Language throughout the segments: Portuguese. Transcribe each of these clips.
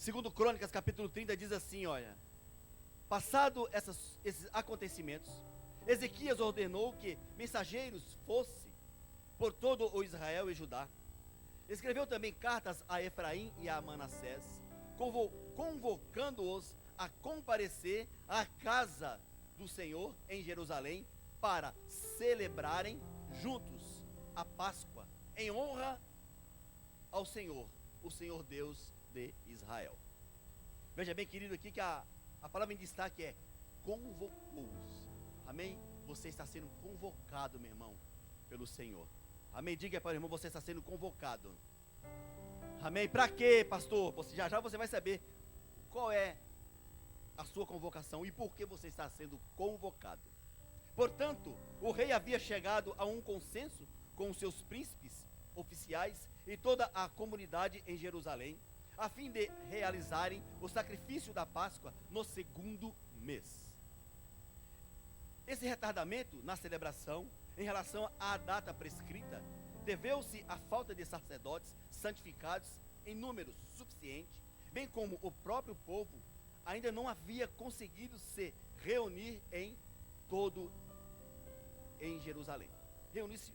Segundo Crônicas, capítulo 30, diz assim, olha: passado esses acontecimentos, Ezequias ordenou que mensageiros fossem por todo o Israel e Judá. Escreveu também cartas a Efraim e a Manassés, convocando-os a comparecer à casa do Senhor em Jerusalém para celebrarem juntos a Páscoa, em honra ao Senhor, o Senhor Deus de Israel. Veja bem, querido, aqui que a palavra em destaque é convocou-os. Amém? Você está sendo convocado, meu irmão, pelo Senhor. Amém? Diga para o irmão, você está sendo convocado. Amém? Para quê, pastor? Já já você vai saber qual é a sua convocação e por que você está sendo convocado. Portanto, o rei havia chegado a um consenso com os seus príncipes, oficiais e toda a comunidade em Jerusalém, a fim de realizarem o sacrifício da Páscoa no segundo mês. Esse retardamento na celebração, em relação à data prescrita, deveu-se à falta de sacerdotes santificados em número suficiente, bem como o próprio povo ainda não havia conseguido se reunir em Jerusalém. Reunir-se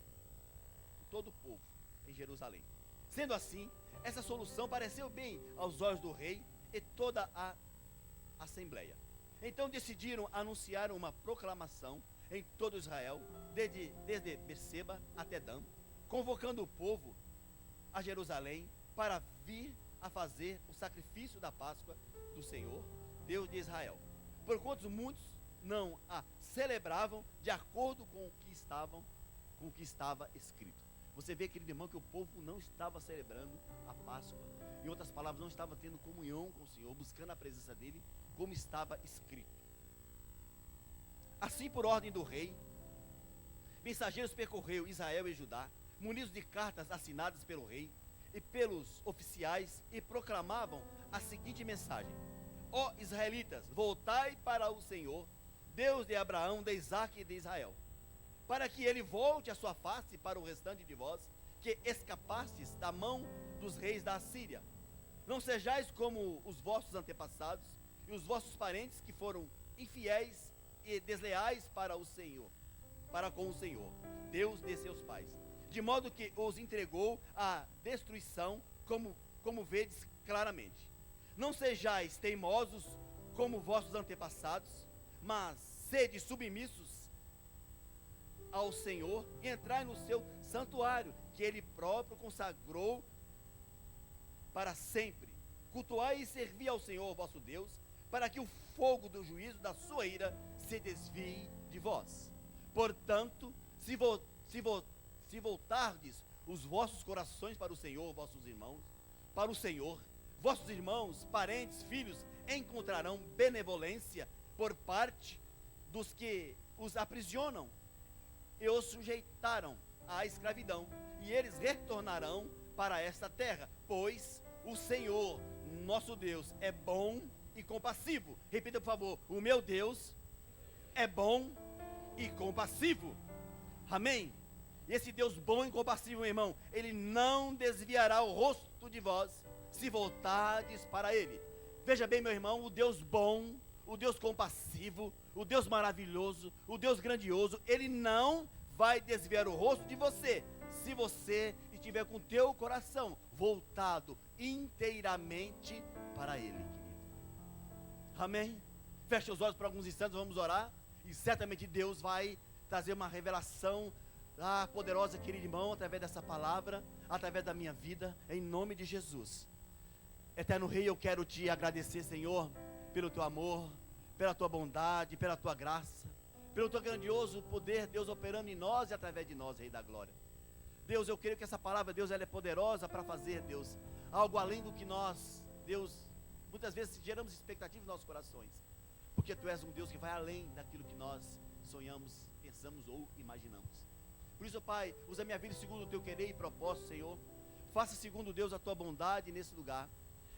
todo o povo em Jerusalém. Sendo assim, essa solução pareceu bem aos olhos do rei e toda a assembleia. Então decidiram anunciar uma proclamação em todo Israel, desde Berseba até Dan, convocando o povo a Jerusalém para vir a fazer o sacrifício da Páscoa do Senhor, Deus de Israel. Porquanto muitos não a celebravam de acordo com o que estava escrito. Você vê, querido irmão, que o povo não estava celebrando a Páscoa. Em outras palavras, não estava tendo comunhão com o Senhor, buscando a presença dele, como estava escrito. Assim, por ordem do rei, mensageiros percorreu Israel e Judá, munidos de cartas assinadas pelo rei e pelos oficiais, e proclamavam a seguinte mensagem: ó israelitas, voltai para o Senhor, Deus de Abraão, de Isaque e de Israel, para que ele volte a sua face para o restante de vós, que escapastes da mão dos reis da Assíria. Não sejais como os vossos antepassados e os vossos parentes, que foram infiéis e desleais para com o Senhor, Deus de seus pais, de modo que os entregou à destruição, como vedes claramente. Não sejais teimosos como vossos antepassados, mas sede submissos ao Senhor e entrai no seu santuário, que ele próprio consagrou para sempre. Cultuai e servi ao Senhor vosso Deus, para que o fogo do juízo da sua ira se desvie de vós. Portanto, se voltardes os vossos corações para o Senhor, vossos irmãos, parentes, filhos, encontrarão benevolência por parte dos que os aprisionam e os sujeitaram à escravidão, e eles retornarão para esta terra, pois o Senhor, nosso Deus, é bom e compassivo. Repita, por favor: o meu Deus é bom e compassivo. Amém? E esse Deus bom e compassivo, meu irmão, ele não desviará o rosto de vós, se voltardes para ele. Veja bem, meu irmão, o Deus bom, o Deus compassivo, o Deus maravilhoso, o Deus grandioso, ele não vai desviar o rosto de você, se você estiver com o teu coração voltado inteiramente para ele, querido. Amém? Feche os olhos por alguns instantes, vamos orar, e certamente Deus vai trazer uma revelação poderosa, querido irmão, através dessa palavra, através da minha vida, em nome de Jesus. Eterno Rei, eu quero te agradecer, Senhor, pelo teu amor, pela tua bondade, pela tua graça, pelo teu grandioso poder, Deus, operando em nós e através de nós, Rei da Glória. Deus, eu creio que essa palavra, Deus, ela é poderosa para fazer, Deus, algo além do que nós, Deus, muitas vezes geramos expectativas nos nossos corações, porque tu és um Deus que vai além daquilo que nós sonhamos, pensamos ou imaginamos. Por isso, Pai, usa a minha vida segundo o teu querer e propósito, Senhor. Faça segundo, Deus, a tua bondade nesse lugar.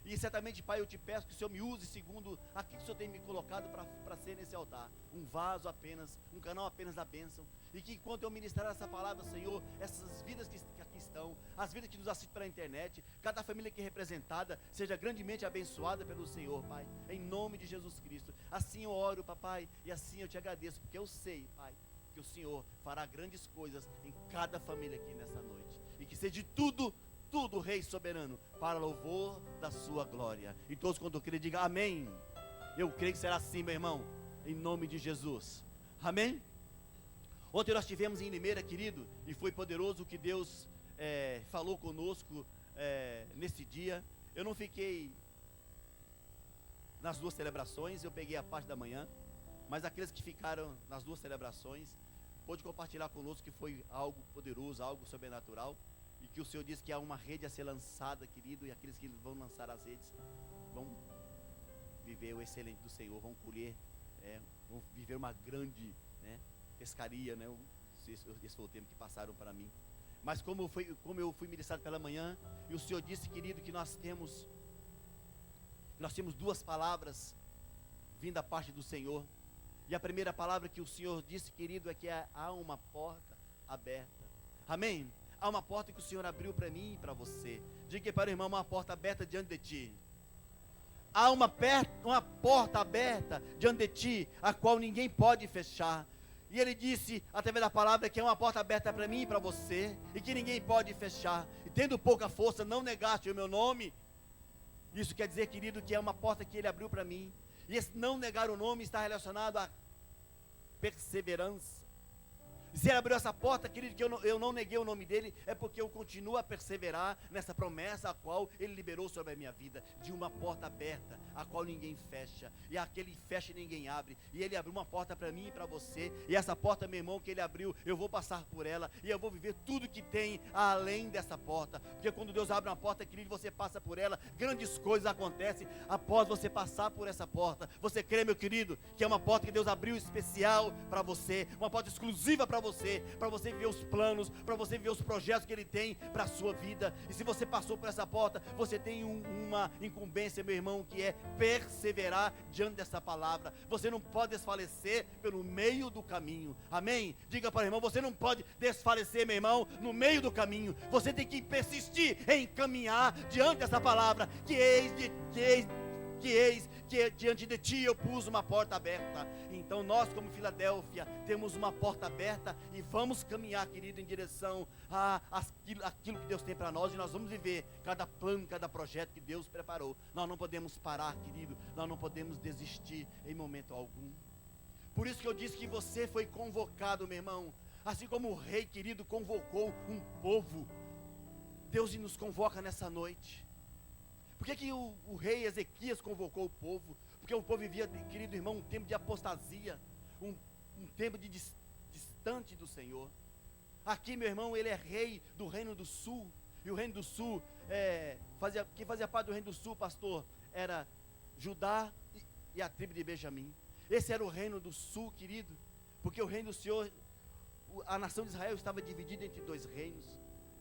E certamente, Pai, eu te peço que o Senhor me use segundo aquilo que o Senhor tem me colocado para ser nesse altar. Um vaso apenas, um canal apenas da bênção. E que enquanto eu ministrar essa palavra, Senhor, essas vidas que aqui estão, as vidas que nos assistem pela internet, cada família aqui representada, seja grandemente abençoada pelo Senhor, Pai. Em nome de Jesus Cristo. Assim eu oro, Papai, e assim eu te agradeço, porque eu sei, Pai, que o Senhor fará grandes coisas em cada família aqui nessa noite. E que seja de tudo, Rei soberano, para louvor da sua glória. E todos quando crê, diga amém. Eu creio que será assim, meu irmão, em nome de Jesus. Amém? Ontem nós tivemos em Limeira, querido, e foi poderoso o que Deus falou conosco nesse dia. Eu não fiquei nas duas celebrações, eu peguei a parte da manhã, mas aqueles que ficaram nas duas celebrações, pôde compartilhar conosco que foi algo poderoso, algo sobrenatural. E que o Senhor diz que há uma rede a ser lançada, querido, e aqueles que vão lançar as redes vão viver o excelente do Senhor, vão colher, vão viver uma grande pescaria, esse foi o tempo que passaram para mim. Mas como eu fui ministrado pela manhã, e o Senhor disse, querido, que nós temos duas palavras vindo da parte do Senhor. E a primeira palavra que o Senhor disse, querido, é que há uma porta aberta. Amém? Há uma porta que o Senhor abriu para mim e para você. Diga para o irmão, uma porta aberta diante de ti. Há uma porta aberta diante de ti, a qual ninguém pode fechar. E ele disse, através da palavra, que é uma porta aberta para mim e para você, e que ninguém pode fechar. E tendo pouca força, não negaste o meu nome. Isso quer dizer, querido, que é uma porta que ele abriu para mim. E esse não negar o nome está relacionado à perseverança. Se ele abriu essa porta, querido, que eu não neguei o nome dele, é porque eu continuo a perseverar nessa promessa a qual ele liberou sobre a minha vida, de uma porta aberta, a qual ninguém fecha, e aquele fecha e ninguém abre, e ele abriu uma porta para mim e para você, e essa porta, meu irmão, que ele abriu, eu vou passar por ela, e eu vou viver tudo que tem além dessa porta, porque quando Deus abre uma porta, querido, você passa por ela, grandes coisas acontecem após você passar por essa porta. Você crê, meu querido, que é uma porta que Deus abriu especial para você, uma porta exclusiva para você viver os planos, para você viver os projetos que ele tem para a sua vida. E se você passou por essa porta, você tem uma incumbência, meu irmão, que é perseverar diante dessa palavra. Você não pode desfalecer pelo meio do caminho. Amém? Diga para o irmão, você não pode desfalecer, meu irmão, no meio do caminho. Você tem que persistir em caminhar diante dessa palavra, que diante de ti eu pus uma porta aberta. Então nós, como Filadélfia, temos uma porta aberta e vamos caminhar, querido, em direção àquilo que Deus tem para nós, e nós vamos viver cada plano, cada projeto que Deus preparou. Nós não podemos parar, querido, nós não podemos desistir em momento algum. Por isso que eu disse que você foi convocado, meu irmão, assim como o rei, querido, convocou um povo. Deus nos convoca nessa noite. Por que o rei Ezequias convocou o povo? Porque o povo vivia, querido irmão, um tempo de apostasia, um tempo de distante do Senhor. Aqui, meu irmão, ele é rei do Reino do Sul, e o Reino do Sul, quem fazia parte do Reino do Sul, pastor, era Judá e a tribo de Benjamim. Esse era o Reino do Sul, querido, porque o Reino do Senhor, a nação de Israel estava dividida entre dois reinos,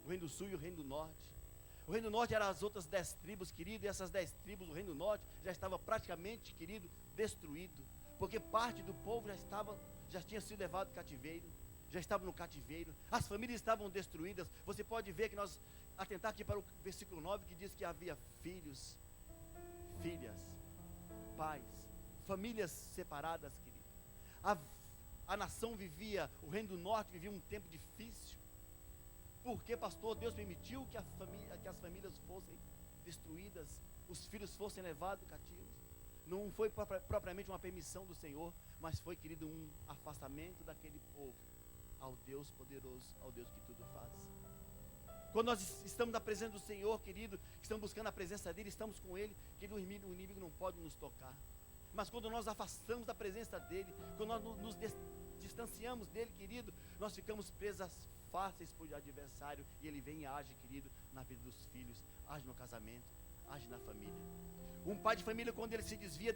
o Reino do Sul e o Reino do Norte. O Reino do Norte eram as outras 10 tribos, querido, e essas 10 tribos do Reino do Norte já estava praticamente, querido, destruído, porque parte do povo já tinha sido levado cativeiro, já estava no cativeiro, as famílias estavam destruídas. Você pode ver que nós, atentar aqui para o versículo 9, que diz que havia filhos, filhas, pais, famílias separadas, querido. A nação vivia, o Reino do Norte vivia um tempo difícil. Porque, pastor, Deus permitiu que as famílias fossem destruídas, os filhos fossem levados cativos. Não foi propriamente uma permissão do Senhor, mas foi, querido, um afastamento daquele povo ao Deus poderoso, ao Deus que tudo faz. Quando nós estamos na presença do Senhor, querido, estamos buscando a presença dEle, estamos com Ele, querido, o inimigo não pode nos tocar. Mas quando nós afastamos da presença dEle, quando nós nos distanciamos dEle, querido, nós ficamos presas fáceis para o adversário, e ele vem e age, querido, na vida dos filhos, age no casamento, age na família. Um pai de família, quando ele se desvia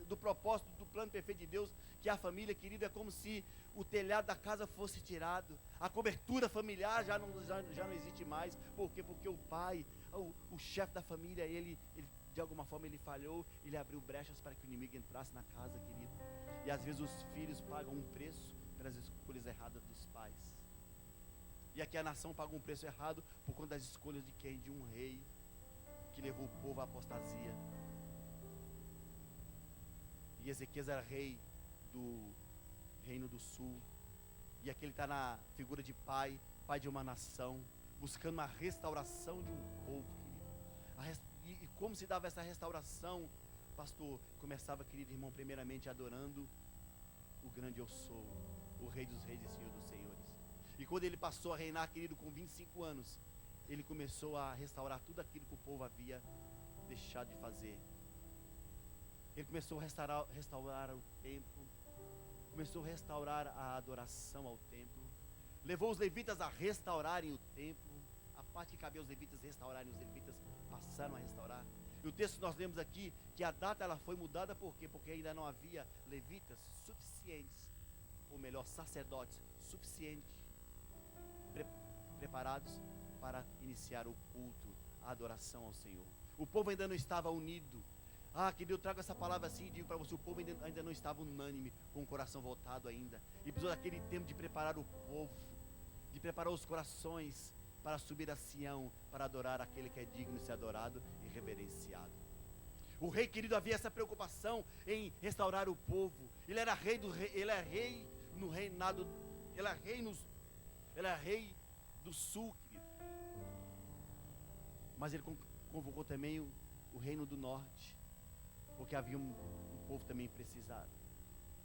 do propósito, do plano perfeito de Deus, que é a família, querido, é como se o telhado da casa fosse tirado, a cobertura familiar já não existe mais. Por quê? Porque o pai, o chefe da família, ele de alguma forma ele falhou, ele abriu brechas para que o inimigo entrasse na casa, querido. E às vezes os filhos pagam um preço pelas escolhas erradas dos pais. E aqui a nação paga um preço errado por conta das escolhas de quem? De um rei que levou o povo à apostasia. E Ezequias era rei do reino do sul. E aqui ele está na figura de pai de uma nação, buscando uma restauração de um povo, querido. E como se dava essa restauração, pastor? Começava, querido irmão, primeiramente adorando o grande eu sou, o rei dos reis e senhor dos senhores. E quando ele passou a reinar, querido, com 25 anos, ele começou a restaurar tudo aquilo que o povo havia deixado de fazer. Ele começou a restaurar o templo, começou a restaurar a adoração ao templo, levou os levitas a restaurarem o templo, a parte que cabia aos levitas restaurarem, os levitas passaram a restaurar. E o texto que nós lemos aqui, que a data ela foi mudada, por quê? Porque ainda não havia levitas suficientes, ou melhor, sacerdotes suficientes, preparados para iniciar o culto, a adoração ao Senhor. O povo ainda não estava unido. Querido, eu trago essa palavra assim e digo para você, o povo ainda não estava unânime, com o coração voltado ainda. E precisou daquele tempo de preparar o povo, de preparar os corações para subir a Sião, para adorar aquele que é digno de ser adorado e reverenciado. O rei, querido, havia essa preocupação em restaurar o povo. Ele era rei no reinado, ele era rei do sul, querido. Mas ele convocou também o reino do norte, porque havia um povo também precisado.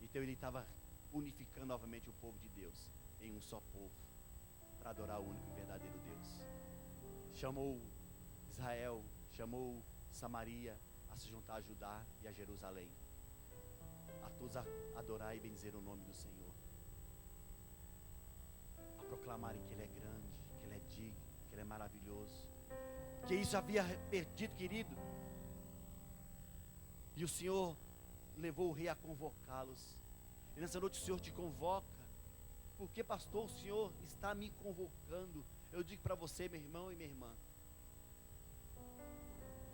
Então ele estava unificando novamente o povo de Deus em um só povo, para adorar o único e verdadeiro Deus. Chamou Israel, chamou Samaria a se juntar a Judá e a Jerusalém, a todos a adorar e bendizer o nome do Senhor, a proclamarem que Ele é grande, que Ele é digno, que Ele é maravilhoso, que isso havia perdido, querido. E o Senhor levou o rei a convocá-los. E nessa noite o Senhor te convoca. Porque, pastor, o Senhor está me convocando. Eu digo para você, meu irmão e minha irmã.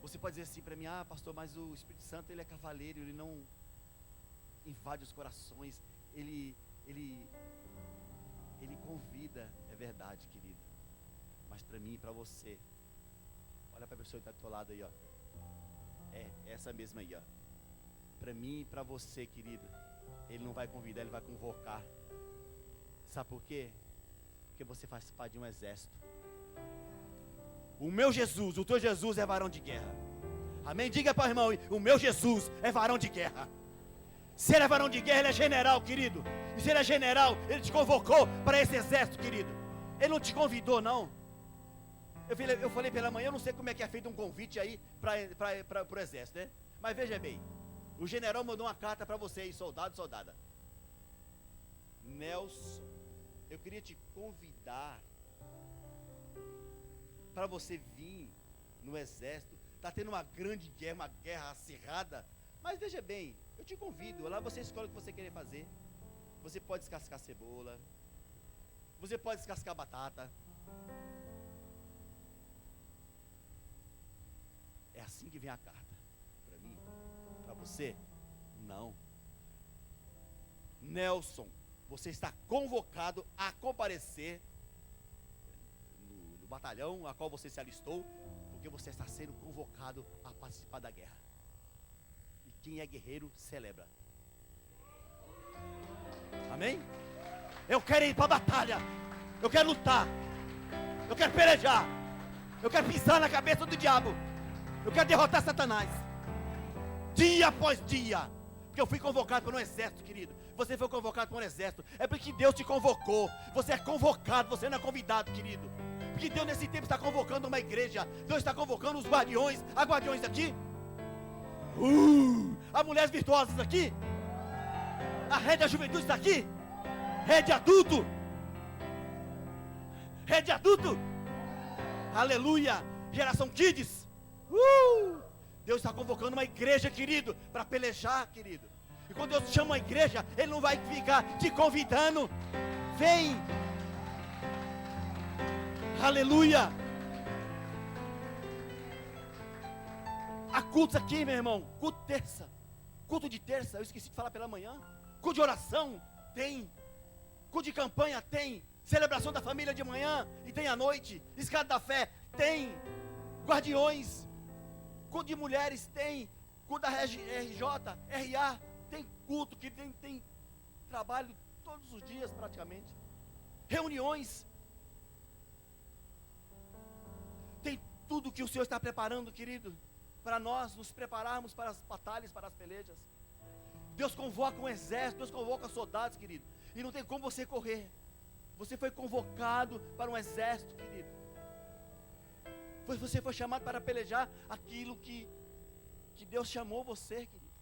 Você pode dizer assim para mim: pastor, mas o Espírito Santo, ele é cavaleiro, ele não invade os corações, ele convida. É verdade, querido. Mas para mim e para você, olha para a pessoa que está do teu lado aí, ó. Essa mesma aí, ó. Para mim e para você, querido, ele não vai convidar, ele vai convocar. Sabe por quê? Porque você faz parte de um exército. O meu Jesus, o teu Jesus é varão de guerra. Amém? Diga para o irmão: o meu Jesus é varão de guerra. Se ele é varão de guerra, ele é general, querido. E se ele é general, ele te convocou para esse exército, querido. Ele não te convidou, não. Eu falei pela manhã, eu não sei como é que é feito um convite aí para o exército, né? Mas veja bem, o general mandou uma carta para vocês, soldado e soldada. Nelson, eu queria te convidar para você vir no exército. Está tendo uma grande guerra, uma guerra acirrada. Mas veja bem, eu te convido. Lá você escolhe o que você querer fazer. Você pode descascar cebola, você pode descascar batata. É assim que vem a carta. Para mim, para você, não. Nelson, você está convocado a comparecer no batalhão a qual você se alistou, porque você está sendo convocado a participar da guerra. E quem é guerreiro celebra. Amém? Eu quero ir para a batalha. Eu quero lutar. Eu quero pelejar. Eu quero pisar na cabeça do diabo. Eu quero derrotar Satanás, dia após dia. Porque eu fui convocado para um exército, querido. Você foi convocado para um exército. É porque Deus te convocou. Você é convocado, você não é convidado, querido. Porque Deus nesse tempo está convocando uma igreja. Deus está convocando os guardiões. Há guardiões aqui? Há mulheres virtuosas aqui? A rede da juventude está aqui? Rede adulto? Rede adulto? Aleluia! Geração Kids. Deus está convocando uma igreja, querido, para pelejar, querido. E quando Deus chama uma igreja, Ele não vai ficar te convidando. Vem. Aleluia. cultos aqui, meu irmão, culto terça, culto de terça, eu esqueci de falar pela manhã, culto de oração, tem, culto de campanha, tem, celebração da família de manhã, e tem à noite, escada da fé, tem, guardiões, culto de mulheres, tem, culto da RJ, RA, tem culto, que tem trabalho todos os dias praticamente, reuniões, tem tudo que o Senhor está preparando, querido, para nós nos prepararmos para as batalhas, para as pelejas. Deus convoca um exército, Deus convoca soldados, querido, e não tem como você correr. Você foi convocado para um exército, querido. Você foi chamado para pelejar aquilo que Deus chamou você, querido.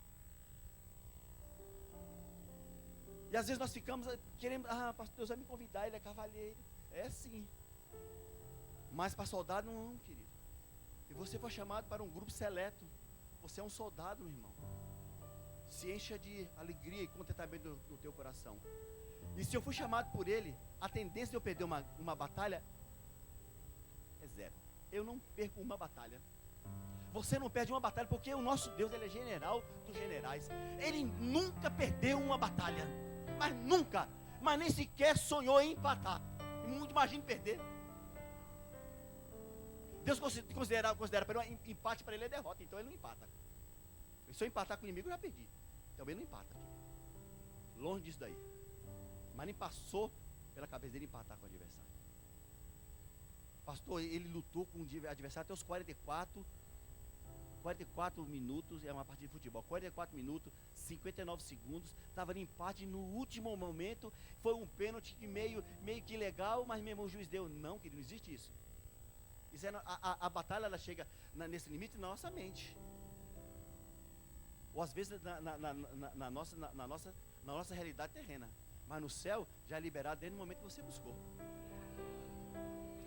E às vezes nós ficamos querendo, pastor, Deus vai me convidar, ele é cavalheiro. É sim. Mas para soldado não, querido. E você foi chamado para um grupo seleto. Você é um soldado, meu irmão. Se encha de alegria e contentamento do teu coração. E se eu fui chamado por ele, a tendência de eu perder uma batalha é zero. Eu não perco uma batalha. Você não perde uma batalha, porque o nosso Deus, ele é general dos generais. Ele nunca perdeu uma batalha. Mas nunca. Mas nem sequer sonhou em empatar. Muito imagine perder. Deus considera para um empate para ele é derrota. Então ele não empata. Se eu empatar com o inimigo, eu já perdi. Então ele não empata. Longe disso daí. Mas nem passou pela cabeça dele empatar com o adversário. Pastor, ele lutou com o adversário até os 44 minutos, é uma partida de futebol, 44 minutos, 59 segundos, estava no empate, no último momento, foi um pênalti meio que legal, mas mesmo o juiz deu. Não, querido, não existe isso. Isso é, a batalha, ela chega nesse limite na nossa mente. Ou às vezes na nossa realidade terrena. Mas no céu, já é liberado desde o momento que você buscou.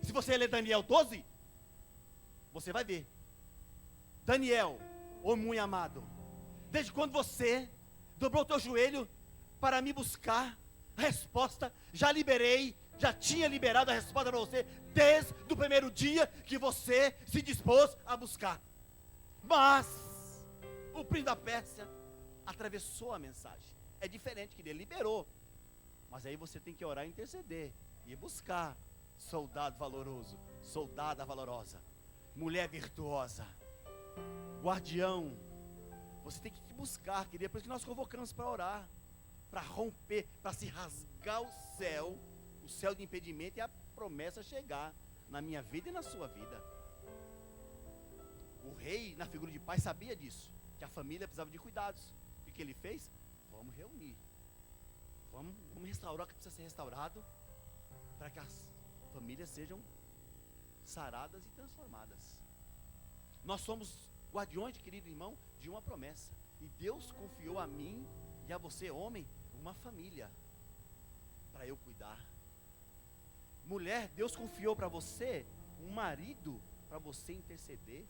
Se você ler Daniel 12, você vai ver. Daniel, homem muito amado, desde quando você dobrou o teu joelho para me buscar a resposta, já tinha liberado a resposta para você, desde o primeiro dia que você se dispôs a buscar. Mas o príncipe da Pérsia atravessou a mensagem. É diferente, que ele liberou. Mas aí você tem que orar e interceder, e buscar soldado valoroso, soldada valorosa, mulher virtuosa, guardião. Você tem que buscar, querido. É por isso que nós convocamos para orar, para romper, para se rasgar o céu de impedimento, e a promessa chegar na minha vida e na sua vida. O rei, na figura de pai, sabia disso, que a família precisava de cuidados. O que ele fez? Vamos reunir, vamos restaurar o que precisa ser restaurado, para que as famílias sejam saradas e transformadas. Nós somos guardiões, querido irmão, de uma promessa. E Deus confiou a mim e a você, homem, uma família para eu cuidar. Mulher, Deus confiou para você um marido para você interceder.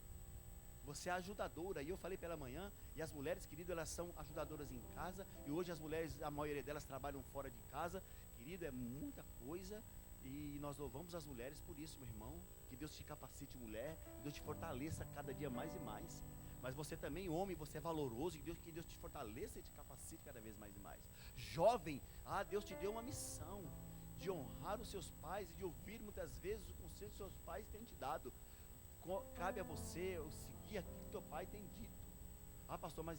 Você é ajudadora. E eu falei pela manhã, e as mulheres, querido, elas são ajudadoras em casa. E hoje as mulheres, a maioria delas trabalham fora de casa. Querido, é muita coisa. E nós louvamos as mulheres por isso, meu irmão. Que Deus te capacite, mulher, que Deus te fortaleça cada dia mais e mais. Mas você também, homem, você é valoroso, que Deus te fortaleça e te capacite cada vez mais e mais. Jovem, Deus te deu uma missão de honrar os seus pais e de ouvir muitas vezes o conselho que seus pais têm te dado. Cabe a você seguir aquilo que teu pai tem dito. Pastor, mas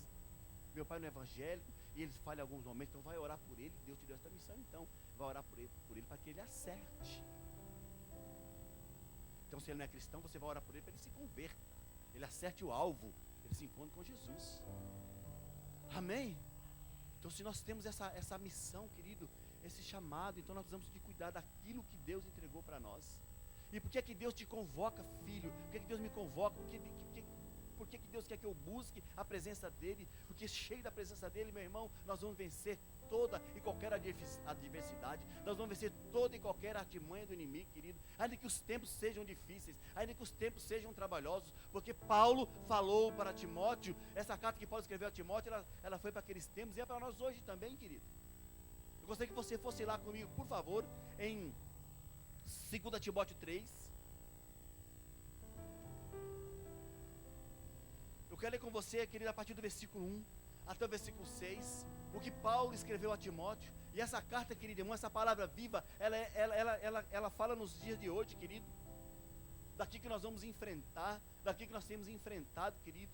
meu pai não é evangélico e ele falha em alguns momentos, então vai orar por ele. Deus te deu essa missão, então vai orar por ele para que ele acerte. Então, se ele não é cristão, você vai orar por ele para ele se converta, ele acerte o alvo, ele se encontre com Jesus. Amém? Então, se nós temos essa missão, querido, esse chamado, então nós precisamos de cuidar daquilo que Deus entregou para nós. E por que é que Deus te convoca, filho? Por que é que Deus me convoca? Por que Deus quer que eu busque a presença dEle? Porque cheio da presença dEle, meu irmão, nós vamos vencer toda e qualquer adversidade. Nós vamos vencer toda e qualquer artimanha do inimigo, querido. Ainda que os tempos sejam difíceis, ainda que os tempos sejam trabalhosos. Porque Paulo falou para Timóteo, essa carta que Paulo escreveu a Timóteo, ela foi para aqueles tempos e é para nós hoje também, querido. Eu gostaria que você fosse lá comigo, por favor, em 2 Timóteo 3. Eu quero ler com você, querido, a partir do versículo 1 até o versículo 6, o que Paulo escreveu a Timóteo. E essa carta, querido irmão, essa palavra viva, ela fala nos dias de hoje, querido, daqui que nós vamos enfrentar, daqui que nós temos enfrentado, querido.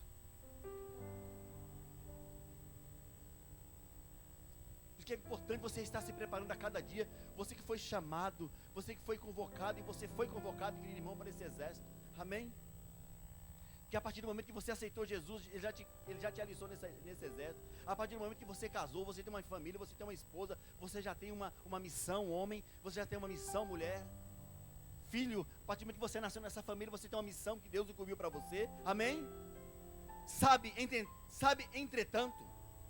Porque é importante você estar se preparando a cada dia. Você que foi chamado, você que foi convocado, e você foi convocado, querido irmão, para esse exército. Amém? Que a partir do momento que você aceitou Jesus, Ele já te alistou nesse exército. A partir do momento que você casou, você tem uma família, você tem uma esposa, você já tem uma missão, homem, você já tem uma missão, mulher. Filho, a partir do momento que você nasceu nessa família, você tem uma missão que Deus incumbiu para você. Amém? Sabe, entretanto,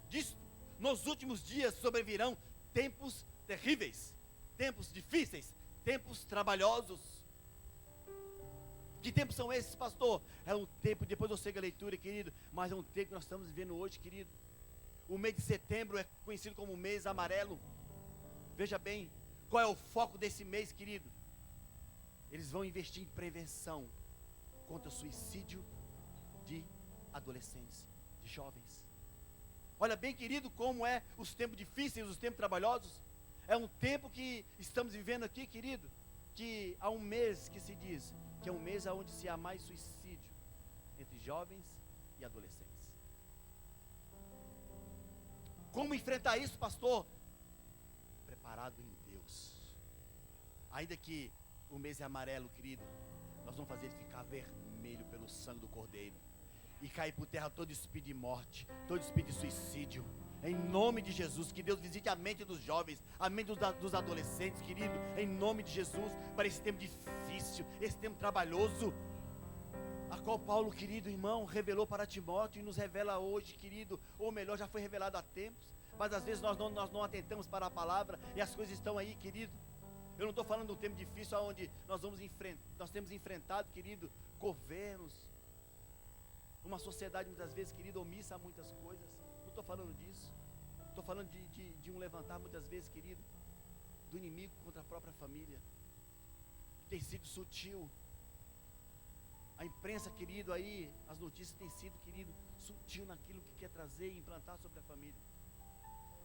disto, nos últimos dias sobrevirão tempos terríveis, tempos difíceis, tempos trabalhosos. Que tempos são esses, pastor? É um tempo, depois eu sigo a leitura, querido, mas é um tempo que nós estamos vivendo hoje, querido. O mês de setembro é conhecido como o mês amarelo. Veja bem, qual é o foco desse mês, querido? Eles vão investir em prevenção contra o suicídio de adolescentes, de jovens. Olha bem, querido, como é os tempos difíceis, os tempos trabalhosos. É um tempo que estamos vivendo aqui, querido, que há um mês que se diz que é um mês onde se há mais suicídio entre jovens e adolescentes. Como enfrentar isso, pastor? Preparado em Deus. Ainda que o mês é amarelo, querido, nós vamos fazer ele ficar vermelho pelo sangue do Cordeiro, e cair por terra todo espírito de morte, todo espírito de suicídio, em nome de Jesus. Que Deus visite a mente dos jovens, a mente dos adolescentes, querido, em nome de Jesus, para esse tempo difícil, esse tempo trabalhoso, a qual Paulo, querido irmão, revelou para Timóteo, e nos revela hoje, querido, ou melhor, já foi revelado há tempos, mas às vezes nós não atentamos para a palavra, e as coisas estão aí, querido. Eu não estou falando de um tempo difícil, onde nós temos enfrentado, querido, governos, uma sociedade muitas vezes, querido, omissa a muitas coisas. Não estou falando disso. Estou falando de um levantar muitas vezes, querido, do inimigo contra a própria família. Tem sido sutil. A imprensa, querido, aí, as notícias têm sido, querido, sutil naquilo que quer trazer e implantar sobre a família.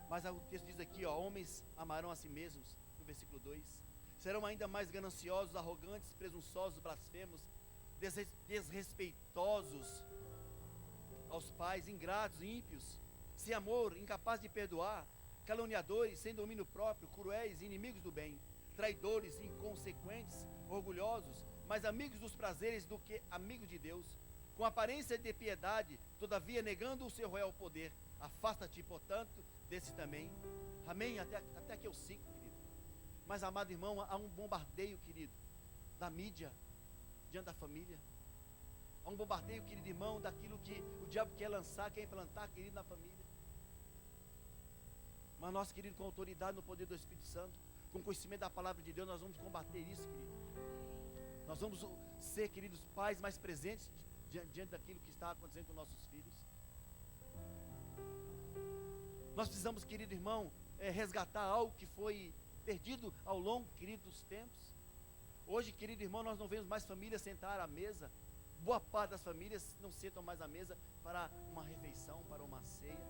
Mas o texto diz aqui, ó, homens amarão a si mesmos, no versículo 2. Serão ainda mais gananciosos, arrogantes, presunçosos, blasfemos, desrespeitosos aos pais, ingratos, ímpios, sem amor, incapazes de perdoar, caluniadores, sem domínio próprio, cruéis, inimigos do bem, traidores, inconsequentes, orgulhosos, mais amigos dos prazeres do que amigos de Deus, com aparência de piedade, todavia negando o seu real poder. Afasta-te, portanto, desse também. Amém? Até aqui eu sigo, querido. Mas, amado irmão, há um bombardeio, querido, da mídia diante da família. Há um bombardeio, querido irmão, daquilo que o diabo quer lançar, quer implantar, querido, na família. Mas nós, querido, com autoridade no poder do Espírito Santo, com conhecimento da palavra de Deus, nós vamos combater isso, querido. Nós vamos ser, queridos, pais mais presentes diante daquilo que está acontecendo com nossos filhos. Nós precisamos, querido irmão, resgatar algo que foi perdido ao longo, querido, dos tempos. Hoje, querido irmão, nós não vemos mais famílias sentar à mesa. Boa parte das famílias não sentam mais à mesa para uma refeição, para uma ceia.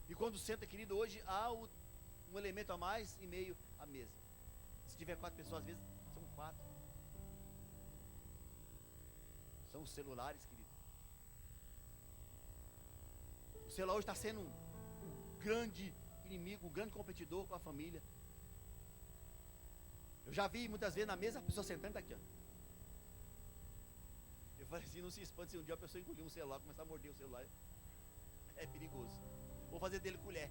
E quando senta, querido, hoje há um elemento a mais em meio à mesa. Se tiver 4 pessoas, às vezes são 4. São os celulares, querido. O celular hoje está sendo um grande inimigo, um grande competidor com a família. Eu já vi muitas vezes na mesa a pessoa sentando aqui, ó. Eu falei assim, não se espante se um dia a pessoa engolir um celular, começar a morder o celular. É perigoso. Vou fazer dele colher.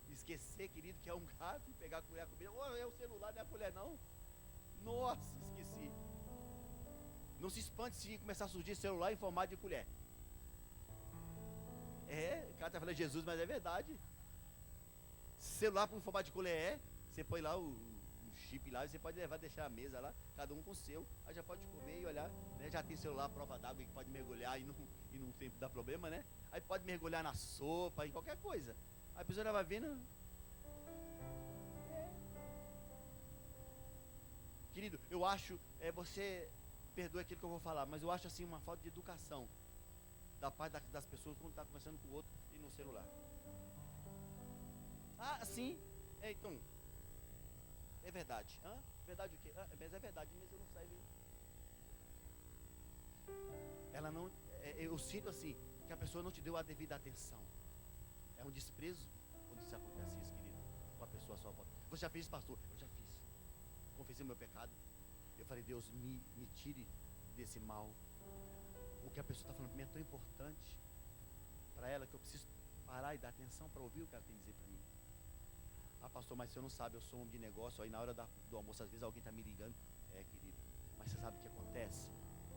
Esquecer, querido, que é um gato e pegar a colher, a comida. Oh, é o celular, não é a colher, não. Nossa, esqueci. Não se espante se começar a surgir celular em formato de colher. O cara está falando Jesus, mas é verdade. Celular em formato de colher você põe lá o chip lá, e você pode levar, deixar a mesa lá, cada um com o seu, aí já pode comer e olhar, né? Já tem celular, prova d'água, que pode mergulhar e não tem, dá problema, né? Aí pode mergulhar na sopa, em qualquer coisa. Aí a pessoa já vai vendo. Querido, eu acho, você perdoe aquilo que eu vou falar, mas eu acho assim uma falta de educação da parte das pessoas quando está conversando com o outro e no celular. Ah, sim. Então, é verdade. Hã? Verdade o quê? Ah, mas é verdade, mas eu não sei. Ela não. Eu sinto assim, que a pessoa não te deu a devida atenção. É um desprezo quando isso acontece isso, querido. Com a pessoa à sua volta. Você já fez, pastor? Eu já fiz. Confessei meu pecado. Eu falei, Deus, me tire desse mal. O que a pessoa está falando para mim é tão importante para ela que eu preciso parar e dar atenção para ouvir o que ela tem a dizer para mim. Ah, pastor, mas você não sabe, eu sou um homem de negócio. Aí na hora do almoço, às vezes alguém está me ligando. É, querido, mas você sabe o que acontece?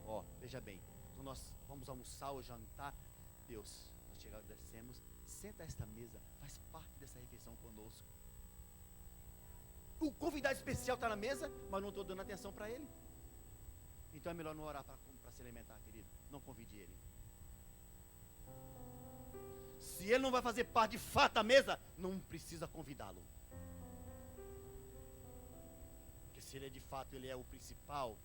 Ó, veja bem, quando nós vamos almoçar ou jantar, Deus, nós chegamos, descemos, senta a esta mesa, faz parte dessa refeição conosco. O convidado especial está na mesa, mas não estou dando atenção para ele. Então é melhor não orar para se alimentar, querido. Não convide ele. Se ele não vai fazer parte de fato da mesa, não precisa convidá-lo. Porque se ele é de fato, ele é o principal,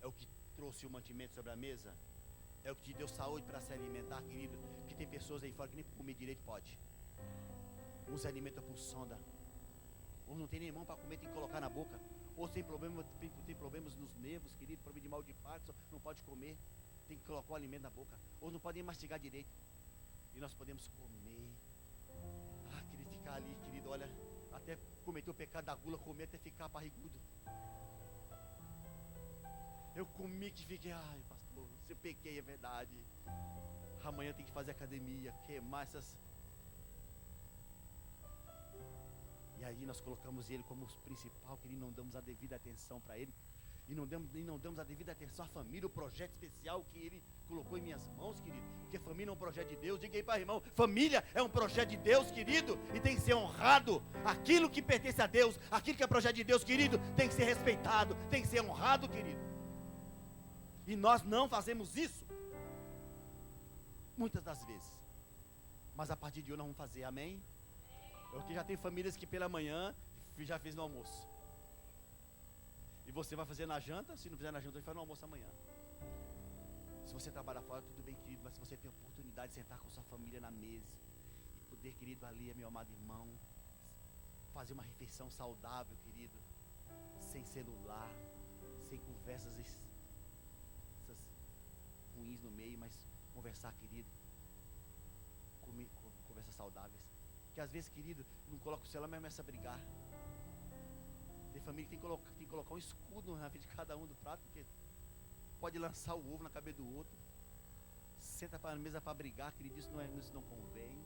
é o que trouxe o mantimento sobre a mesa, é o que te deu saúde para se alimentar, querido. Porque tem pessoas aí fora que nem comer direito pode. Uns se alimentam por sonda. Ou não tem nem mão para comer, tem que colocar na boca. Ou tem problemas nos nervos, querido, problema de mal de Parkinson, não pode comer, tem que colocar o alimento na boca. Ou não podem mastigar direito. E nós podemos comer. Ah, querido, ficar ali, querido, olha, até cometer o pecado da gula, comer até ficar barrigudo. Eu comi que fiquei, ai pastor, se eu pequei é verdade. Amanhã tem que fazer academia, queimar essas. E aí nós colocamos ele como principal, que não damos a devida atenção para ele. E não damos a devida atenção à família, o projeto especial que ele colocou em minhas mãos, querido. Porque família é um projeto de Deus. Diga aí para o irmão, família é um projeto de Deus, querido. E tem que ser honrado. Aquilo que pertence a Deus, aquilo que é projeto de Deus, querido, tem que ser respeitado, tem que ser honrado, querido. E nós não fazemos isso. Muitas das vezes. Mas a partir de hoje nós vamos fazer, amém? Porque já tem famílias que pela manhã já fez no almoço. E você vai fazer na janta, se não fizer na janta, você faz no almoço amanhã. Se você trabalha fora, tudo bem, querido, mas se você tem a oportunidade de sentar com sua família na mesa, e poder, querido, ali, meu amado irmão, fazer uma refeição saudável, querido, sem celular, sem conversas essas ruins no meio, mas conversar, querido, conversas saudáveis. Que às vezes, querido, não coloca o celular, mas começa a brigar. Tem família que tem que colocar um escudo na frente de cada um do prato, porque pode lançar o ovo na cabeça do outro. Senta para a mesa para brigar, querido, isso não convém.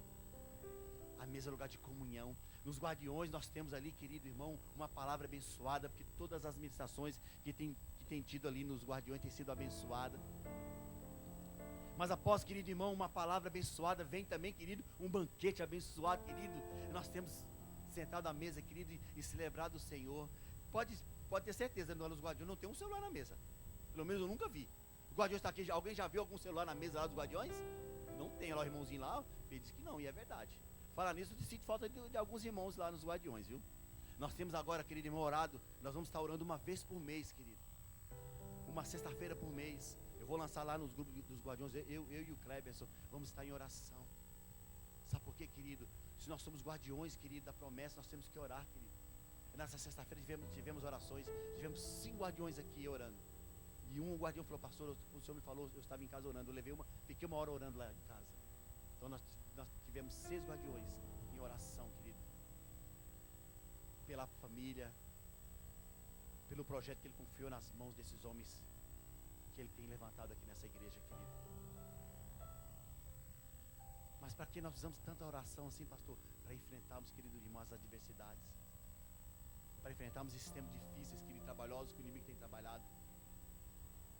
A mesa é lugar de comunhão. Nos guardiões nós temos ali, querido irmão, uma palavra abençoada, porque todas as ministrações que tem tido ali nos guardiões têm sido abençoadas. Mas após, querido irmão, uma palavra abençoada, vem também, querido, um banquete abençoado, querido. Nós temos sentado à mesa, querido, e celebrar do Senhor. Pode ter certeza, nos guardiões não tem um celular na mesa. Pelo menos eu nunca vi. O guardião está aqui, alguém já viu algum celular na mesa lá dos guardiões? Não tem, lá o irmãozinho lá, ele disse que não, e é verdade. Falar nisso, eu sinto falta de alguns irmãos lá nos guardiões, viu? Nós temos agora, querido irmão, orado, nós vamos estar orando uma vez por mês, querido. Uma sexta-feira por mês. Eu vou lançar lá nos grupos dos guardiões, eu e o Kleberson, vamos estar em oração. Sabe por quê, querido? Se nós somos guardiões, querido, da promessa, nós temos que orar, querido. Nessa sexta-feira tivemos orações, tivemos 5 guardiões aqui orando. E um guardião falou, pastor, o senhor me falou, eu estava em casa orando, fiquei uma hora orando lá em casa. Então nós tivemos 6 guardiões em oração, querido. Pela família, pelo projeto que ele confiou nas mãos desses homens que ele tem levantado aqui nessa igreja, querido. Mas para que nós precisamos tanta oração assim, pastor? Para enfrentarmos, querido irmão, as adversidades. Para enfrentarmos esses tempos difíceis, querido, trabalhosos que o inimigo tem trabalhado.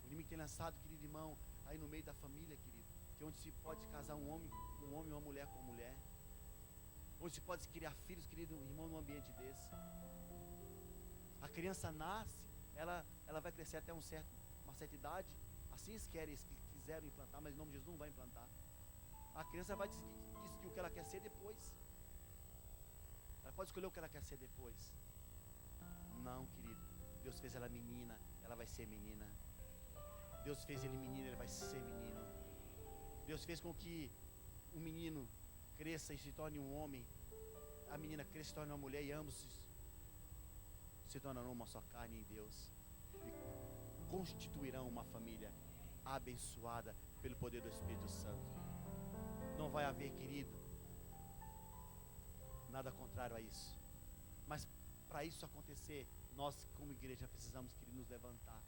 O inimigo tem lançado, querido irmão, aí no meio da família, querido, que é onde se pode casar um homem e uma mulher com uma mulher. Onde se pode criar filhos, querido irmão, num ambiente desse. A criança nasce, ela vai crescer até uma certa idade, assim eles quiseram implantar, mas em nome de Jesus não vai implantar. A criança vai decidir o que ela quer ser depois. Ela pode escolher o que ela quer ser depois. Não, querido, Deus fez ela menina, ela vai ser menina. Deus fez ele menino, ele vai ser menino. Deus fez com que o menino cresça e se torne um homem, a menina cresça e se torne uma mulher, e ambos se tornarão uma só carne em Deus, e constituirão uma família abençoada pelo poder do Espírito Santo. Não vai haver, querido, nada contrário a isso, mas para isso acontecer, nós como igreja precisamos, querido, nos levantar.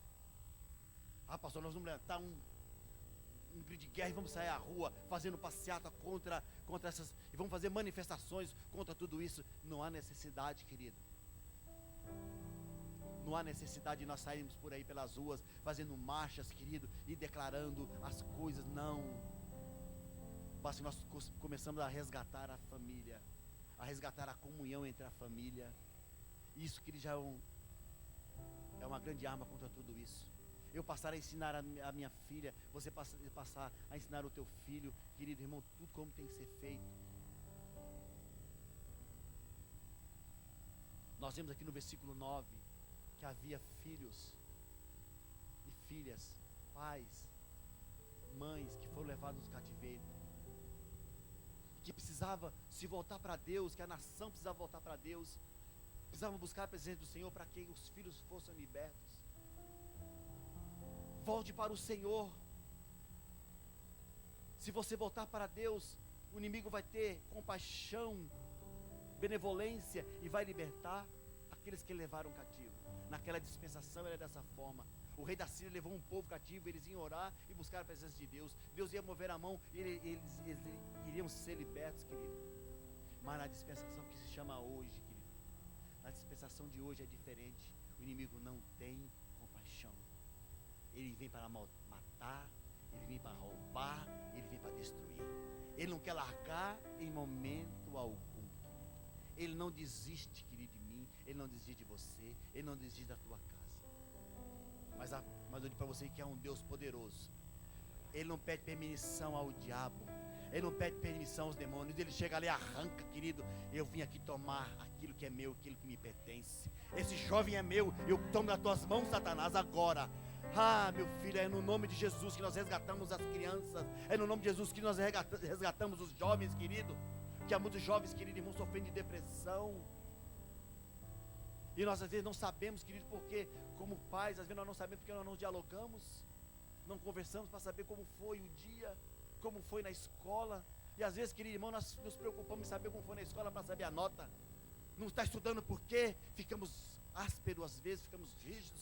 Ah, pastor, nós vamos levantar um grito de guerra e vamos sair à rua fazendo passeata contra essas, e vamos fazer manifestações contra tudo isso. Não há necessidade, querido. Não há necessidade de nós sairmos por aí pelas ruas fazendo marchas, querido, e declarando as coisas. Não. Basta que nós começamos a resgatar a família, a resgatar a comunhão entre a família. Isso, querido, já é uma grande arma contra tudo isso. Eu passar a ensinar a minha filha, você passar a ensinar o teu filho, querido irmão, tudo como tem que ser feito. Nós vemos aqui no versículo 9, que havia filhos e filhas, pais, mães que foram levados no cativeiro, que precisava se voltar para Deus, que a nação precisava voltar para Deus, precisavam buscar a presença do Senhor para que os filhos fossem libertos. Volte para o Senhor. Se você voltar para Deus, o inimigo vai ter compaixão, benevolência e vai libertar aqueles que levaram cativo. Naquela dispensação era dessa forma. O rei da Síria levou um povo cativo, eles iam orar e buscar a presença de Deus. Deus ia mover a mão e eles iriam ser libertos, querido. Mas na dispensação que se chama hoje, querido, na dispensação de hoje é diferente. O inimigo não tem compaixão. Ele vem para matar, ele vem para roubar, ele vem para destruir. Ele não quer largar em momento algum. Ele não desiste, querido, de mim. Ele não desiste de você. Ele não desiste da tua casa. Mas eu digo para você que é um Deus poderoso. Ele não pede permissão ao diabo. Ele não pede permissão aos demônios. Ele chega ali e arranca, querido. Eu vim aqui tomar aquilo que é meu, aquilo que me pertence. Esse jovem é meu. Eu tomo nas tuas mãos, Satanás, agora. Ah, meu filho, é no nome de Jesus que nós resgatamos as crianças. É no nome de Jesus que nós resgatamos os jovens, querido. Que há muitos jovens, querido irmão, sofrendo de depressão. E nós às vezes não sabemos, querido, porque como pais, às vezes nós não sabemos porque nós não dialogamos, não conversamos para saber como foi o dia, como foi na escola. E às vezes, querido irmão, nós nos preocupamos em saber como foi na escola para saber a nota. Não está estudando porque ficamos ásperos às vezes, ficamos rígidos.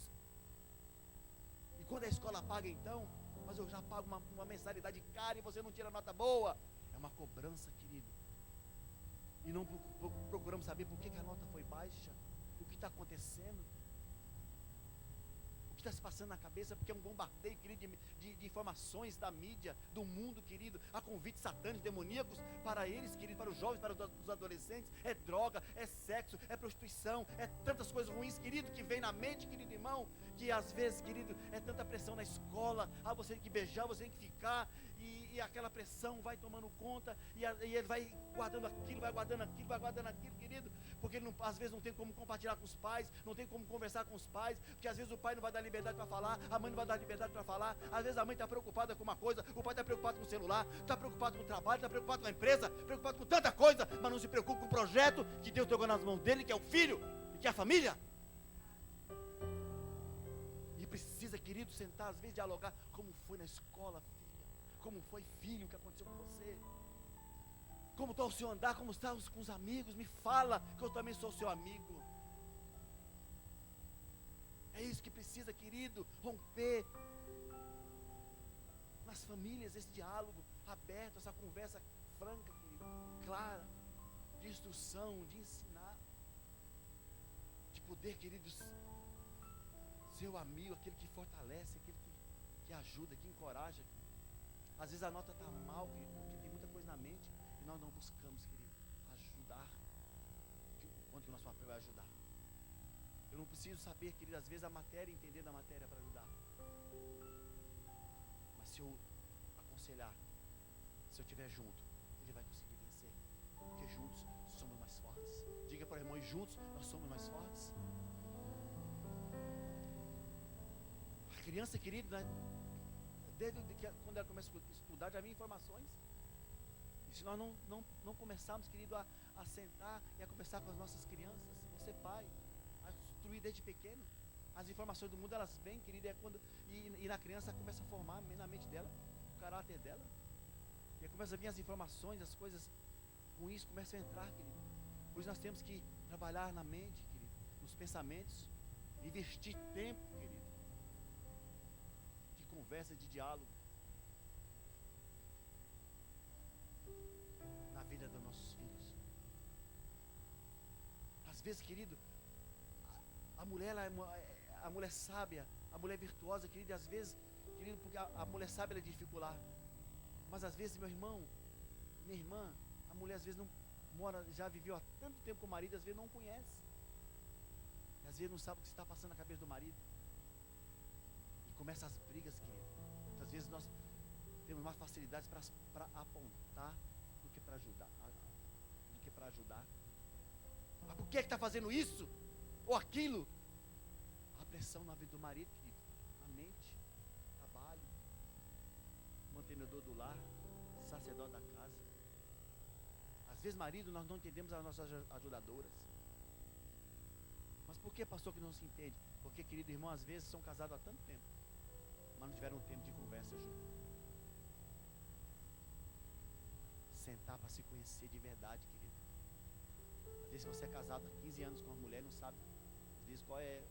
E quando a escola paga então, mas eu já pago uma mensalidade cara e você não tira nota boa. É uma cobrança, querido. E não procuramos saber por que a nota foi baixa. O que está acontecendo? O que está se passando na cabeça? Porque é um bombardeio, querido, de informações da mídia, do mundo, querido. Há convites satânicos, demoníacos para eles, querido, para os jovens, para os adolescentes. É droga, é sexo, é prostituição, é tantas coisas ruins, querido, que vem na mente, querido irmão, que às vezes, querido, é tanta pressão na escola. Ah, você tem que beijar, você tem que ficar, e aquela pressão vai tomando conta, e ele vai guardando aquilo, vai guardando aquilo, vai guardando aquilo, querido, porque ele às vezes não tem como compartilhar com os pais, não tem como conversar com os pais, porque às vezes o pai não vai dar liberdade para falar, a mãe não vai dar liberdade para falar, às vezes a mãe está preocupada com uma coisa, o pai está preocupado com o celular, está preocupado com o trabalho, está preocupado com a empresa, preocupado com tanta coisa, mas não se preocupa com o projeto que Deus tocou nas mãos dele, que é o filho, e que é a família. E precisa, querido, sentar, às vezes dialogar, como foi na escola, como foi, filho, o que aconteceu com você? Como está o seu andar? Como está com os amigos? Me fala, que eu também sou seu amigo. É isso que precisa, querido, romper nas famílias, esse diálogo aberto, essa conversa franca, querido, clara, de instrução, de ensinar, de poder, queridos, ser o amigo, aquele que fortalece, aquele que ajuda, que encoraja. Às vezes a nota está mal, querido, porque tem muita coisa na mente e nós não buscamos, querido, ajudar. Quanto que o nosso papel é ajudar. Eu não preciso saber, querido, às vezes a matéria, entender da matéria para ajudar. Mas se eu aconselhar, se eu estiver junto, ele vai conseguir vencer. Porque juntos somos mais fortes. Diga para o irmão, juntos nós somos mais fortes. A criança, querido, né? quando ela começa a estudar, já vem informações. E se nós não começarmos, querido, a sentar e a conversar com as nossas crianças, você pai, a instruir desde pequeno, as informações do mundo, elas vêm, querido, e na criança começa a formar na mente dela, o caráter dela, e aí começa a vir as informações, as coisas ruins começam a entrar, querido. Por isso nós temos que trabalhar na mente, querido, nos pensamentos, investir tempo, querido, de conversa, de diálogo, na vida dos nossos filhos. Às vezes, querido, a mulher sábia, a mulher virtuosa, querido, às vezes, querido, porque a mulher sábia ela é dificular, mas às vezes, meu irmão, minha irmã, a mulher às vezes não mora, já viveu há tanto tempo com o marido, às vezes não conhece, e às vezes não sabe o que está passando na cabeça do marido, e começa as brigas, querido. Às vezes nós temos mais facilidades para apontar do que para ajudar, mas por que está fazendo isso ou aquilo? A pressão na vida do marido, querido, a mente, trabalho, mantenedor do lar, sacerdote da casa. Às vezes, marido, nós não entendemos as nossas ajudadoras. Mas por que, pastor, que não se entende? Porque, querido irmão, às vezes são casados há tanto tempo, mas não tiveram tempo de conversa junto. Sentar para se conhecer de verdade, querido. Às vezes você é casado há 15 anos com uma mulher, não sabe, às vezes, qual é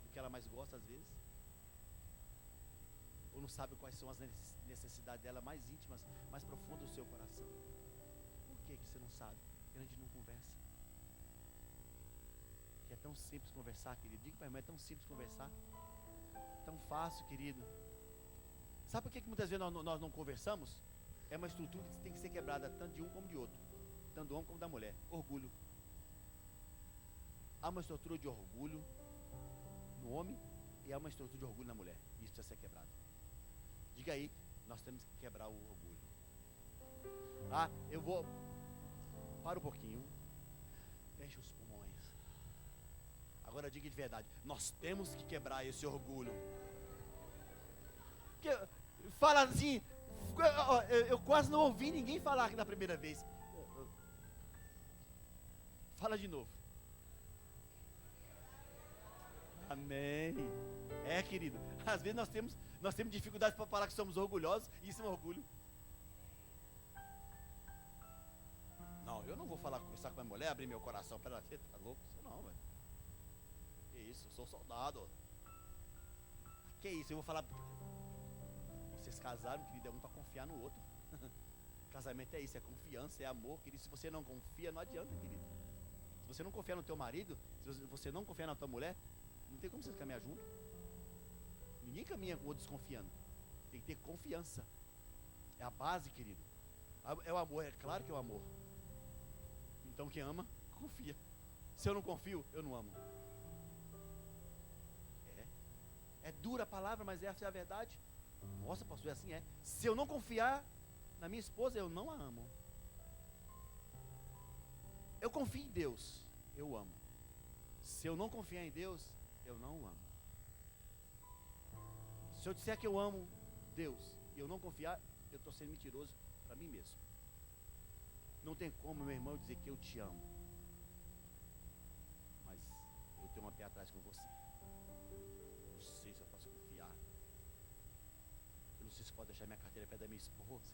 o que ela mais gosta, às vezes. Ou não sabe quais são as necessidades dela mais íntimas, mais profundas do seu coração. Por que você não sabe? Porque a gente não conversa. Que é tão simples conversar, querido. Diga para a irmã, é tão simples conversar. Tão fácil, querido. Sabe por que muitas vezes nós não conversamos? É uma estrutura que tem que ser quebrada, tanto de um como de outro. Tanto do homem como da mulher. Orgulho. Há uma estrutura de orgulho no homem e há uma estrutura de orgulho na mulher. Isso precisa ser quebrado. Diga aí, nós temos que quebrar o orgulho. Eu vou. Para um pouquinho. Enche os pulmões. Agora diga de verdade. Nós temos que quebrar esse orgulho. Porque, fala assim. Eu quase não ouvi ninguém falar aqui na primeira vez. Fala de novo. Amém. Querido. Às vezes nós temos dificuldade para falar que somos orgulhosos. E isso é um orgulho. Não, eu não vou conversar com a minha mulher, abrir meu coração para ela ter. Tá louco? Isso não, velho. Que isso, eu sou soldado. Que isso, eu vou falar. Vocês casaram, querido, é um para confiar no outro. Casamento é isso, é confiança, é amor, querido. Se você não confia, não adianta, querido. Se você não confia no teu marido, se você não confia na tua mulher, não tem como você caminhar junto. Ninguém caminha com o outro desconfiando. Tem que ter confiança. É a base, querido. É o amor, é claro que é o amor. Então quem ama, confia. Se eu não confio, eu não amo. É dura a palavra, mas essa é a verdade. Nossa, pastor, assim é. Se eu não confiar na minha esposa, eu não a amo. Eu confio em Deus, eu amo. Se eu não confiar em Deus, eu não o amo. Se eu disser que eu amo Deus e eu não confiar, eu estou sendo mentiroso para mim mesmo. Não tem como, meu irmão, dizer que eu te amo, mas eu tenho uma pé atrás com você. Não sei se eu posso confiar. Eu não sei se pode deixar minha carteira perto da minha esposa.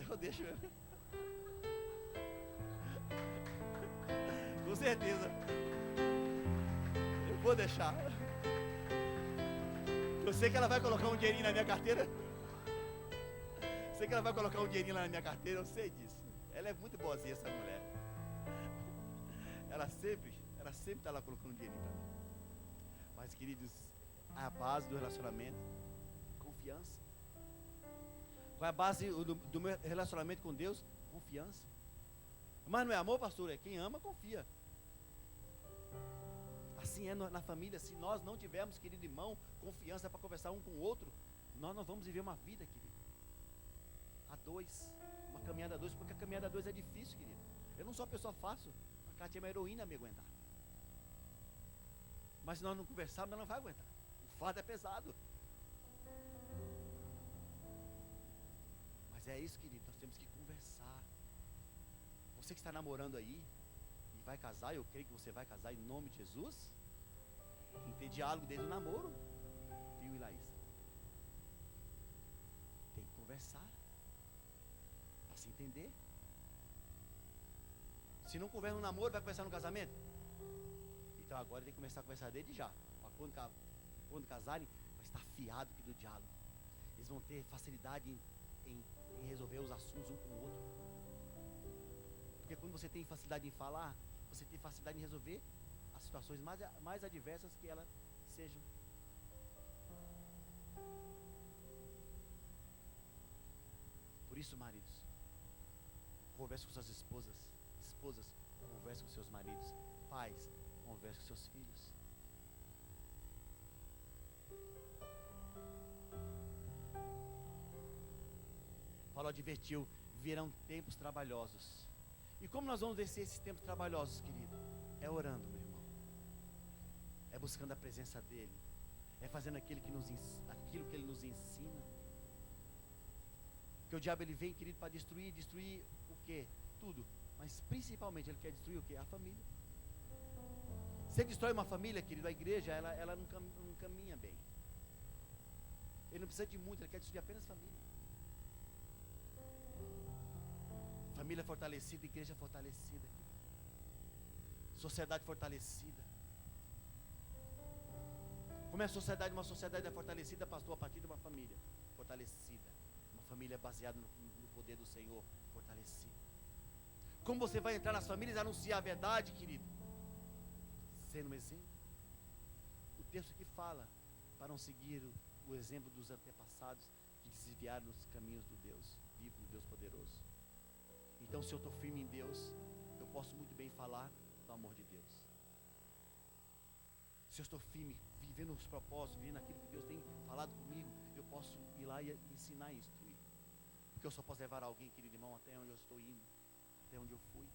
Eu deixo. Com certeza. Eu vou deixar. Eu sei que ela vai colocar um dinheirinho na minha carteira. Sei que ela vai colocar um dinheirinho lá na minha carteira, eu sei disso. Ela é muito boazinha, essa mulher. Ela sempre está lá colocando um dinheirinho para mim. Mas, queridos, a base do relacionamento, confiança. Qual é a base do meu relacionamento com Deus? Confiança. Mas não é amor, pastor? É quem ama, confia. Assim é na família. Se nós não tivermos, querido irmão, confiança para conversar um com o outro, nós não vamos viver uma vida, querido, a dois, uma caminhada a dois, porque a caminhada a dois é difícil, querido. Eu não sou uma pessoa fácil. A Cátia é uma heroína a me aguentar. Mas se nós não conversarmos, ela não vai aguentar. O fardo é pesado. Mas é isso, querido, nós temos que conversar. Você que está namorando aí e vai casar, eu creio que você vai casar em nome de Jesus. Tem que ter diálogo desde o namoro, Tio e Laís. Tem que conversar para se entender. Se não conversa no namoro, vai conversar no casamento? Então agora tem que começar a conversar desde já. Quando casarem, vai estar afiado aqui do diálogo. Eles vão ter facilidade em resolver os assuntos um com o outro. Porque quando você tem facilidade em falar, você tem facilidade em resolver as situações mais adversas que elas sejam. Por isso, maridos, converse com suas esposas. Esposas, converse com seus maridos. Pais, converse com seus filhos. Paulo advertiu: virão tempos trabalhosos. E como nós vamos vencer esses tempos trabalhosos, querido? É orando, meu irmão. É buscando a presença dele. É fazendo aquilo que ele nos ensina. Porque o diabo ele vem, querido, para destruir o quê? Tudo. Mas principalmente ele quer destruir o quê? A família. Se ele destrói uma família, querido, a igreja, ela não caminha bem. Ele não precisa de muito, ele quer destruir apenas a família. Família fortalecida, igreja fortalecida, sociedade fortalecida. Como é a sociedade? Uma sociedade é fortalecida, pastor, a partir de uma família fortalecida. Uma família baseada no poder do Senhor, fortalecida. Como você vai entrar nas famílias e anunciar a verdade, querido? Sendo um exemplo. O texto que fala para não seguir o exemplo dos antepassados que desviaram dos caminhos do Deus vivo, do Deus poderoso. Então, se eu estou firme em Deus, eu posso muito bem falar do amor de Deus. Se eu estou firme, vivendo os propósitos, vivendo aquilo que Deus tem falado comigo, eu posso ir lá e ensinar e instruir. Porque eu só posso levar alguém, querido irmão, até onde eu estou indo, até onde eu fui.